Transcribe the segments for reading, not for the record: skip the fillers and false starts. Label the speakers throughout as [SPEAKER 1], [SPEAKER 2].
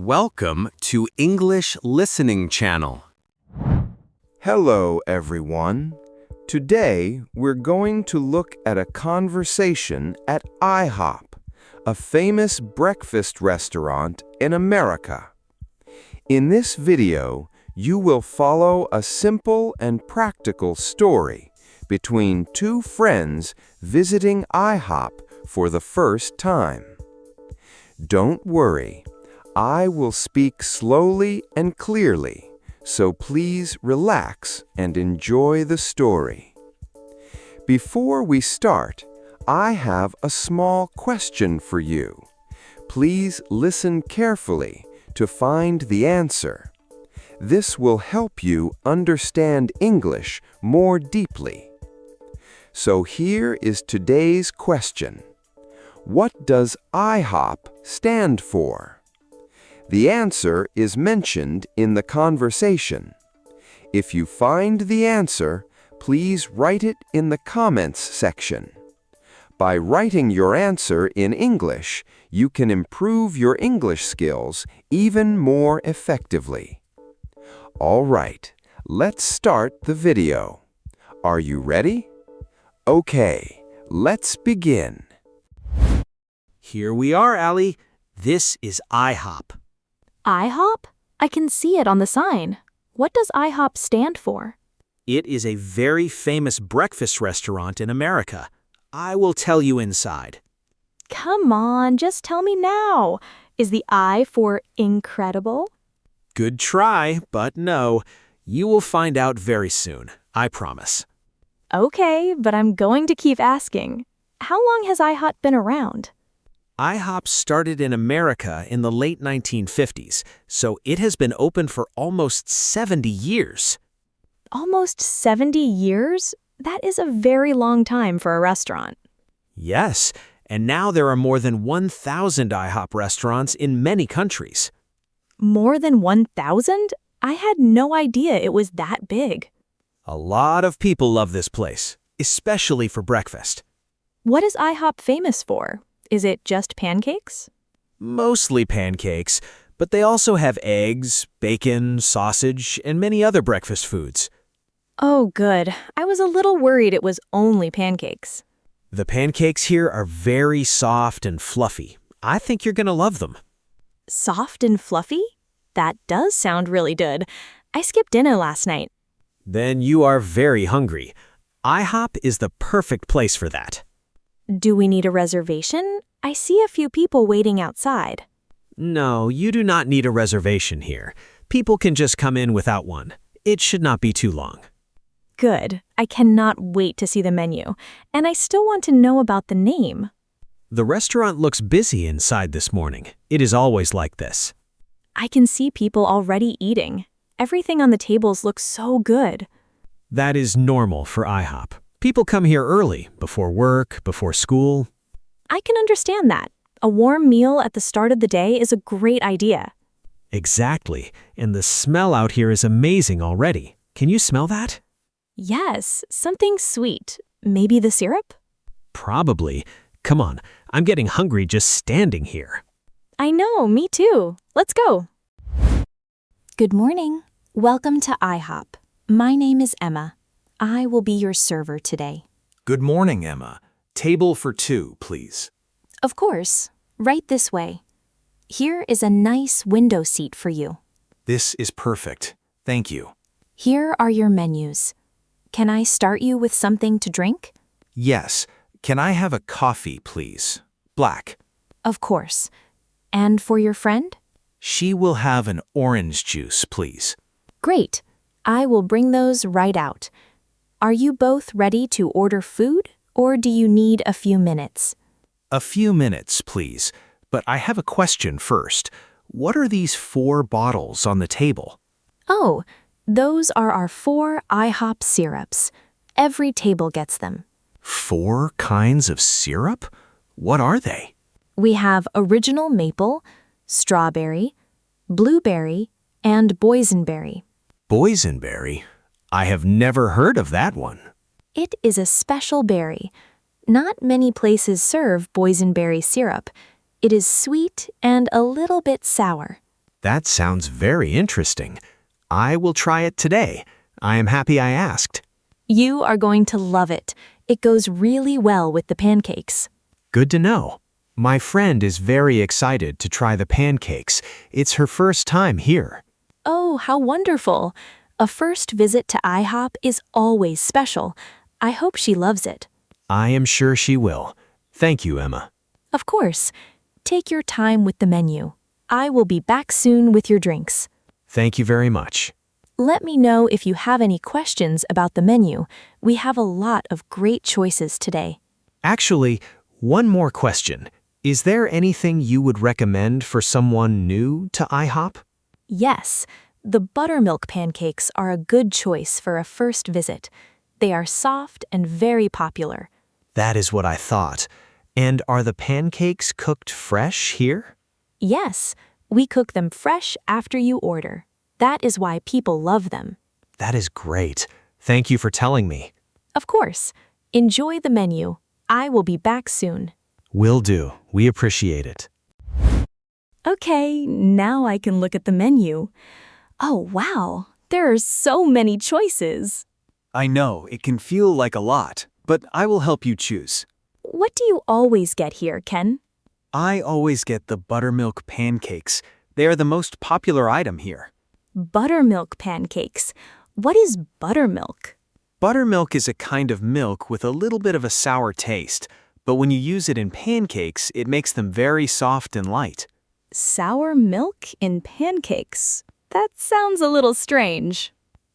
[SPEAKER 1] Welcome to English Listening Channel.
[SPEAKER 2] Hello, everyone. Today, we're going to look at a conversation at IHOP, a famous breakfast restaurant in America. In this video, you will follow a simple and practical story between two friends visiting IHOP for the first time. Don't worry, I will speak slowly and clearly, so please relax and enjoy the story. Before we start, I have a small question for you. Please listen carefully to find the answer. This will help you understand English more deeply. So here is today's question. What does IHOP stand for? The answer is mentioned in the conversation. If you find the answer, please write it in the comments section. By writing your answer in English, you can improve your English skills even more effectively. All right, let's start the video. Are you ready? Okay, let's begin.
[SPEAKER 3] Here we are, Ellie. This is IHOP.
[SPEAKER 4] IHOP? I can see it on the sign. What does IHOP stand for?
[SPEAKER 3] It is a very famous breakfast restaurant in America. I will tell you inside.
[SPEAKER 4] Come on, just tell me now. Is the I for incredible?
[SPEAKER 3] Good try, but no. You will find out very soon, I promise.
[SPEAKER 4] Okay, but I'm going to keep asking. How long has IHOP been around?
[SPEAKER 3] IHOP started in America in the late 1950s, so it has been open for almost 70 years.
[SPEAKER 4] Almost 70 years? That is a very long time for a restaurant.
[SPEAKER 3] Yes, and now there are more than 1,000 IHOP restaurants in many countries.
[SPEAKER 4] More than 1,000? I had no idea it was that big.
[SPEAKER 3] A lot of people love this place, especially for breakfast.
[SPEAKER 4] What is IHOP famous for? Is it just pancakes?
[SPEAKER 3] Mostly pancakes, but they also have eggs, bacon, sausage, and many other breakfast foods.
[SPEAKER 4] Oh, good. I was a little worried it was only pancakes.
[SPEAKER 3] The pancakes here are very soft and fluffy. I think you're going to love them.
[SPEAKER 4] Soft and fluffy? That does sound really good. I skipped dinner last night.
[SPEAKER 3] Then you are very hungry. IHOP is the perfect place for that.
[SPEAKER 4] Do we need a reservation? I see a few people waiting outside.
[SPEAKER 3] No, you do not need a reservation here. People can just come in without one. It should not be too long.
[SPEAKER 4] Good. I cannot wait to see the menu. And I still want to know about the name.
[SPEAKER 3] The restaurant looks busy inside this morning. It is always like this.
[SPEAKER 4] I can see people already eating. Everything on the tables looks so good.
[SPEAKER 3] That is normal for IHOP. People come here early, before work, before school.
[SPEAKER 4] I can understand that. A warm meal at the start of the day is a great idea.
[SPEAKER 3] Exactly, and the smell out here is amazing already. Can you smell that?
[SPEAKER 4] Yes, something sweet. Maybe the syrup?
[SPEAKER 3] Probably. Come on, I'm getting hungry just standing here.
[SPEAKER 4] I know, me too. Let's go. Good morning. Welcome to IHOP. My name is Emma. I will be your server today.
[SPEAKER 5] Good morning, Emma. Table for two, please.
[SPEAKER 4] Of course. Right this way. Here is a nice window seat for you.
[SPEAKER 5] This is perfect. Thank you.
[SPEAKER 4] Here are your menus. Can I start you with something to drink?
[SPEAKER 5] Yes. Can I have a coffee, please? Black.
[SPEAKER 4] Of course. And for your friend?
[SPEAKER 5] She will have an orange juice, please.
[SPEAKER 4] Great. I will bring those right out. Are you both ready to order food, or do you need a few minutes?
[SPEAKER 5] A few minutes, please. But I have a question first. What are these 4 bottles on the table?
[SPEAKER 4] Oh, those are our 4 IHOP syrups. Every table gets them.
[SPEAKER 5] 4 kinds of syrup? What are they?
[SPEAKER 4] We have original maple, strawberry, blueberry, and boysenberry.
[SPEAKER 5] Boysenberry? I have never heard of that one.
[SPEAKER 4] It is a special berry. Not many places serve boysenberry syrup. It is sweet and a little bit sour.
[SPEAKER 5] That sounds very interesting. I will try it today. I am happy I asked.
[SPEAKER 4] You are going to love it. It goes really well with the pancakes.
[SPEAKER 5] Good to know. My friend is very excited to try the pancakes. It's her first time here.
[SPEAKER 4] Oh, how wonderful. A first visit to IHOP is always special. I hope she loves it.
[SPEAKER 5] I am sure she will. Thank you, Emma.
[SPEAKER 4] Of course. Take your time with the menu. I will be back soon with your drinks.
[SPEAKER 5] Thank you very much.
[SPEAKER 4] Let me know if you have any questions about the menu. We have a lot of great choices today.
[SPEAKER 5] Actually, one more question. Is there anything you would recommend for someone new to IHOP?
[SPEAKER 4] Yes, the buttermilk pancakes are a good choice for a first visit. They are soft and very popular.
[SPEAKER 5] That is what I thought. And are the pancakes cooked fresh here?
[SPEAKER 4] Yes, we cook them fresh after you order. That is why people love them.
[SPEAKER 5] That is great. Thank you for telling me.
[SPEAKER 4] Of course. Enjoy the menu. I will be back soon.
[SPEAKER 5] Will do. We appreciate it.
[SPEAKER 4] Okay, now I can look at the menu. Oh, wow. There are so many choices.
[SPEAKER 6] I know, it can feel like a lot, but I will help you choose.
[SPEAKER 4] What do you always get here, Ken?
[SPEAKER 6] I always get the buttermilk pancakes. They are the most popular item here.
[SPEAKER 4] Buttermilk pancakes. What is buttermilk?
[SPEAKER 6] Buttermilk is a kind of milk with a little bit of a sour taste, but when you use it in pancakes, it makes them very soft and light.
[SPEAKER 4] Sour milk in pancakes. That sounds a little strange.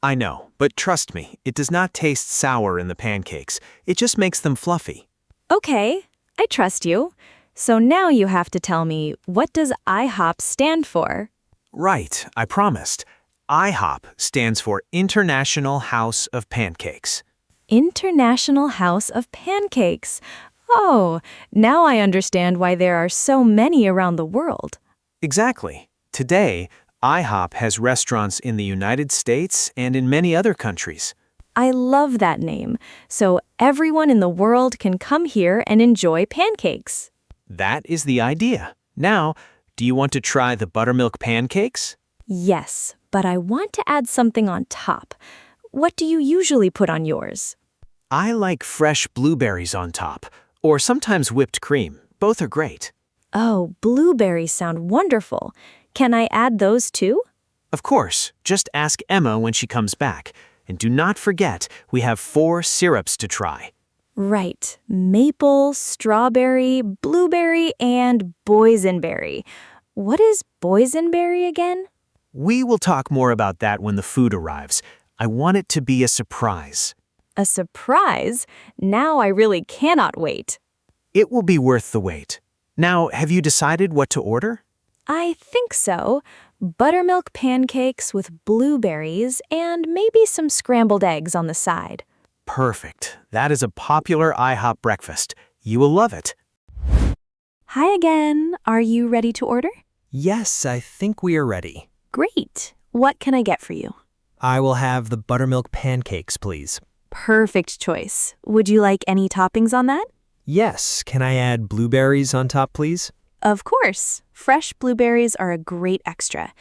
[SPEAKER 6] I know, but trust me, it does not taste sour in the pancakes. It just makes them fluffy.
[SPEAKER 4] Okay, I trust you. So now you have to tell me, what does IHOP stand for?
[SPEAKER 6] Right, I promised. IHOP stands for International House of Pancakes.
[SPEAKER 4] International House of Pancakes. Oh, now I understand why there are so many around the world.
[SPEAKER 6] Exactly. Today, IHOP has restaurants in the United States and in many other countries.
[SPEAKER 4] I love that name. So everyone in the world can come here and enjoy pancakes.
[SPEAKER 6] That is the idea. Now, do you want to try the buttermilk pancakes?
[SPEAKER 4] Yes, but I want to add something on top. What do you usually put on yours?
[SPEAKER 6] I like fresh blueberries on top, or sometimes whipped cream. Both are great.
[SPEAKER 4] Oh, blueberries sound wonderful. Can I add those too?
[SPEAKER 6] Of course, just ask Emma when she comes back. And do not forget, we have 4 syrups to try.
[SPEAKER 4] Right. Maple, strawberry, blueberry, and boysenberry. What is boysenberry again?
[SPEAKER 6] We will talk more about that when the food arrives. I want it to be a surprise.
[SPEAKER 4] A surprise? Now I really cannot wait.
[SPEAKER 6] It will be worth the wait. Now, have you decided what to order?
[SPEAKER 4] I think so. Buttermilk pancakes with blueberries and maybe some scrambled eggs on the side.
[SPEAKER 6] Perfect. That is a popular IHOP breakfast. You will love it.
[SPEAKER 4] Hi again. Are you ready to order?
[SPEAKER 3] Yes, I think we are ready.
[SPEAKER 4] Great. What can I get for you?
[SPEAKER 3] I will have the buttermilk pancakes, please.
[SPEAKER 4] Perfect choice. Would you like any toppings on that?
[SPEAKER 3] Yes, can I add blueberries on top, please?
[SPEAKER 4] Of course. Fresh blueberries are a great extra.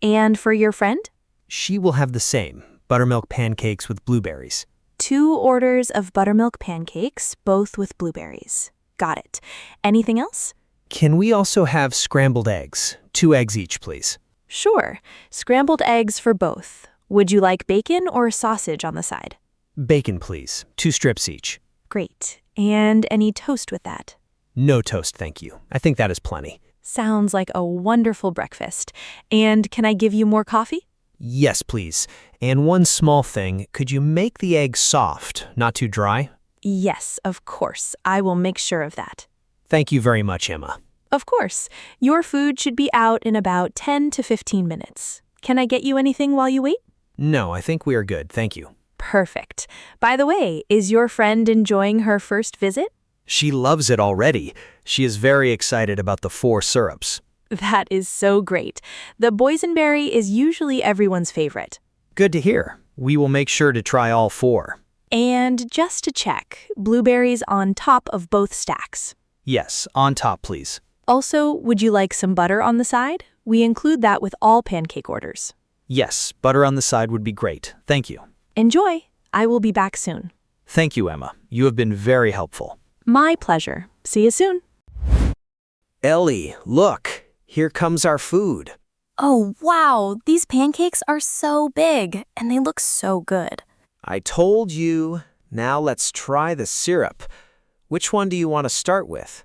[SPEAKER 4] And for your friend?
[SPEAKER 3] She will have the same, buttermilk pancakes with blueberries.
[SPEAKER 4] 2 orders of buttermilk pancakes, both with blueberries. Got it. Anything else?
[SPEAKER 3] Can we also have scrambled eggs? 2 eggs each, please.
[SPEAKER 4] Sure. Scrambled eggs for both. Would you like bacon or sausage on the side?
[SPEAKER 3] Bacon, please. 2 strips each.
[SPEAKER 4] Great. And any toast with that?
[SPEAKER 3] No toast, thank you. I think that is plenty.
[SPEAKER 4] Sounds like a wonderful breakfast. And can I give you more coffee?
[SPEAKER 3] Yes, please. And one small thing, could you make the eggs soft, not too dry?
[SPEAKER 4] Yes, of course. I will make sure of that.
[SPEAKER 3] Thank you very much, Emma.
[SPEAKER 4] Of course. Your food should be out in about 10 to 15 minutes. Can I get you anything while you wait?
[SPEAKER 3] No, I think we are good, thank you.
[SPEAKER 4] Perfect. By the way, is your friend enjoying her first visit?
[SPEAKER 3] She loves it already. She is very excited about the 4 syrups.
[SPEAKER 4] That is so great. The boysenberry is usually everyone's favorite.
[SPEAKER 3] Good to hear. We will make sure to try all 4.
[SPEAKER 4] And just to check, blueberries on top of both stacks.
[SPEAKER 3] Yes, on top, please.
[SPEAKER 4] Also, would you like some butter on the side? We include that with all pancake orders.
[SPEAKER 3] Yes, butter on the side would be great. Thank you.
[SPEAKER 4] Enjoy! I will be back soon.
[SPEAKER 3] Thank you, Emma. You have been very helpful.
[SPEAKER 4] My pleasure. See you soon.
[SPEAKER 3] Ellie, look. Here comes our food.
[SPEAKER 4] Oh, wow! These pancakes are so big, and they look so good.
[SPEAKER 3] I told you. Now let's try the syrup. Which one do you want to start with?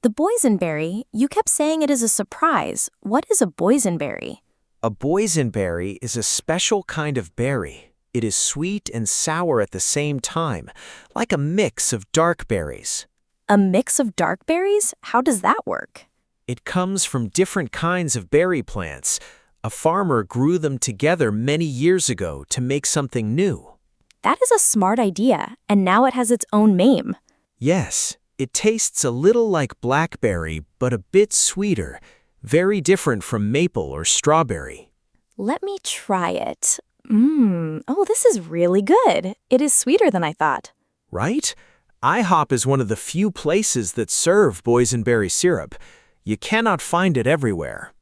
[SPEAKER 4] The boysenberry, you kept saying it is a surprise. What is a boysenberry?
[SPEAKER 3] A boysenberry is a special kind of berry. It is sweet and sour at the same time, like a mix of dark berries.
[SPEAKER 4] A mix of dark berries? How does that work?
[SPEAKER 3] It comes from different kinds of berry plants. A farmer grew them together many years ago to make something new.
[SPEAKER 4] That is a smart idea, and now it has its own name.
[SPEAKER 3] Yes, it tastes a little like blackberry, but a bit sweeter, very different from maple or strawberry.
[SPEAKER 4] Let me try it. Oh, this is really good. It is sweeter than I thought.
[SPEAKER 3] Right? IHOP is one of the few places that serve boysenberry syrup. You cannot find it everywhere.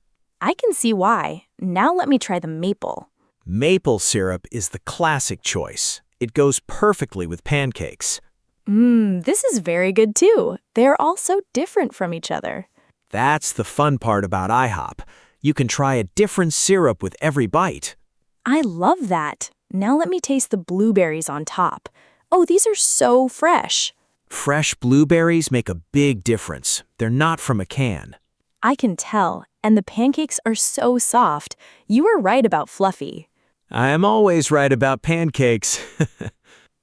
[SPEAKER 4] I can see why. Now let me try the maple.
[SPEAKER 3] Maple syrup is the classic choice. It goes perfectly with pancakes.
[SPEAKER 4] This is very good too. They're all so different from each other.
[SPEAKER 3] That's the fun part about IHOP. You can try a different syrup with every bite.
[SPEAKER 4] I love that. Now let me taste the blueberries on top. Oh, these are so fresh.
[SPEAKER 3] Fresh blueberries make a big difference. They're not from a can.
[SPEAKER 4] I can tell, and the pancakes are so soft. You were right about fluffy.
[SPEAKER 3] I am always right about pancakes.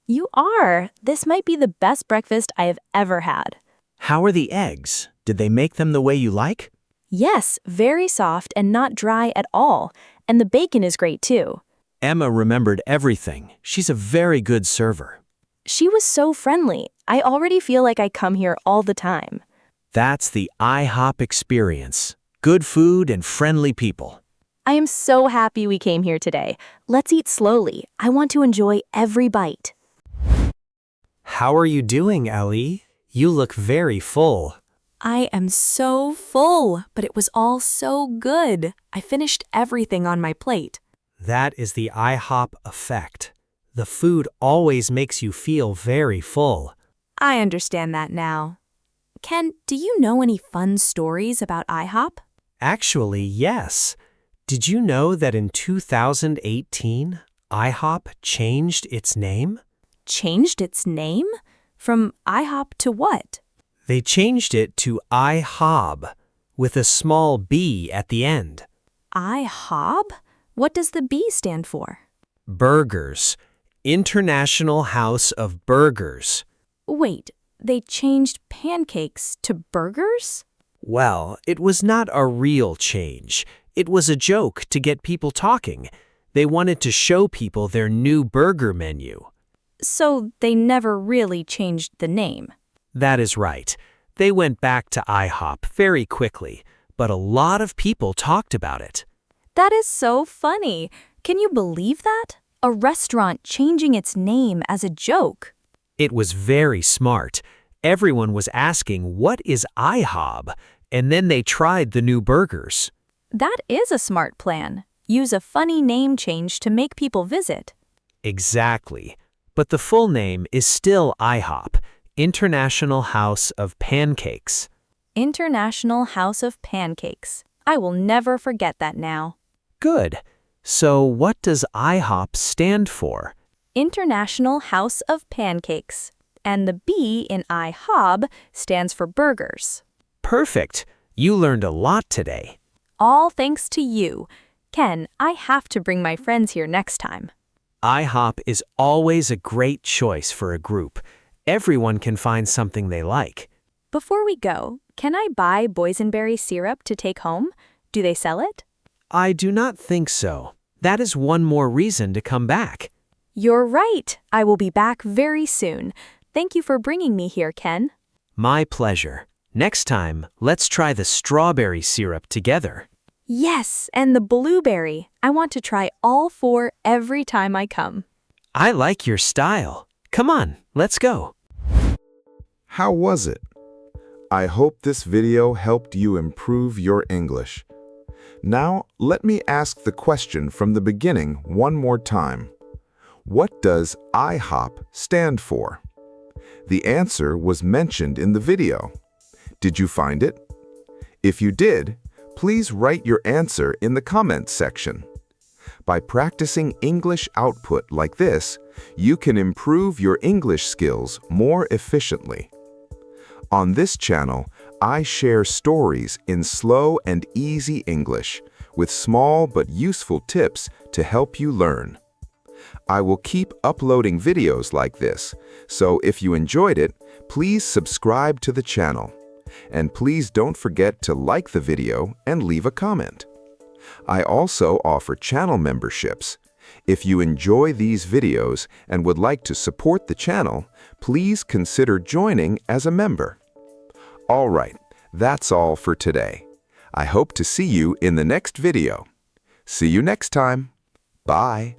[SPEAKER 4] You are. This might be the best breakfast I have ever had.
[SPEAKER 3] How are the eggs? Did they make them the way you like?
[SPEAKER 4] Yes, very soft and not dry at all. And the bacon is great too.
[SPEAKER 3] Emma remembered everything. She's a very good server.
[SPEAKER 4] She was so friendly. I already feel like I come here all the time.
[SPEAKER 3] That's the IHOP experience. Good food and friendly people.
[SPEAKER 4] I am so happy we came here today. Let's eat slowly. I want to enjoy every bite.
[SPEAKER 6] How are you doing, Ellie? You look very full.
[SPEAKER 7] I am so full, but it was all so good. I finished everything on my plate.
[SPEAKER 6] That is the IHOP effect. The food always makes you feel very full.
[SPEAKER 7] I understand that now. Ken, do you know any fun stories about IHOP?
[SPEAKER 6] Actually, yes. Did you know that in 2018, IHOP changed its name?
[SPEAKER 7] Changed its name? From IHOP to what?
[SPEAKER 6] They changed it to IHOb, with a small b at the end.
[SPEAKER 7] IHOb? What does the B stand for?
[SPEAKER 6] Burgers. International House of Burgers.
[SPEAKER 7] Wait, they changed pancakes to burgers?
[SPEAKER 6] Well, it was not a real change. It was a joke to get people talking. They wanted to show people their new burger menu.
[SPEAKER 7] So they never really changed the name.
[SPEAKER 6] That is right. They went back to IHOP very quickly, but a lot of people talked about it.
[SPEAKER 7] That is so funny. Can you believe that? A restaurant changing its name as a joke.
[SPEAKER 6] It was very smart. Everyone was asking, what is IHOb? And then they tried the new burgers.
[SPEAKER 7] That is a smart plan. Use a funny name change to make people visit.
[SPEAKER 6] Exactly. But the full name is still IHOP, International House of Pancakes.
[SPEAKER 7] International House of Pancakes. I will never forget that now.
[SPEAKER 6] Good. So what does IHOP stand for?
[SPEAKER 7] International House of Pancakes. And the B in IHOb stands for burgers.
[SPEAKER 6] Perfect. You learned a lot today.
[SPEAKER 7] All thanks to you. Ken, I have to bring my friends here next time.
[SPEAKER 6] IHOP is always a great choice for a group. Everyone can find something they like.
[SPEAKER 7] Before we go, can I buy boysenberry syrup to take home? Do they sell it?
[SPEAKER 6] I do not think so. That is one more reason to come back.
[SPEAKER 7] You're right. I will be back very soon. Thank you for bringing me here, Ken.
[SPEAKER 6] My pleasure. Next time, let's try the strawberry syrup together.
[SPEAKER 7] Yes, and the blueberry. I want to try all 4 every time I come.
[SPEAKER 6] I like your style. Come on, let's go.
[SPEAKER 2] How was it? I hope this video helped you improve your English. Now, let me ask the question from the beginning one more time. What does IHOP stand for? The answer was mentioned in the video. Did you find it? If you did, please write your answer in the comments section. By practicing English output like this, you can improve your English skills more efficiently. On this channel, I share stories in slow and easy English with small but useful tips to help you learn. I will keep uploading videos like this, so if you enjoyed it, please subscribe to the channel. And please don't forget to like the video and leave a comment. I also offer channel memberships. If you enjoy these videos and would like to support the channel, please consider joining as a member. All right, that's all for today. I hope to see you in the next video. See you next time. Bye.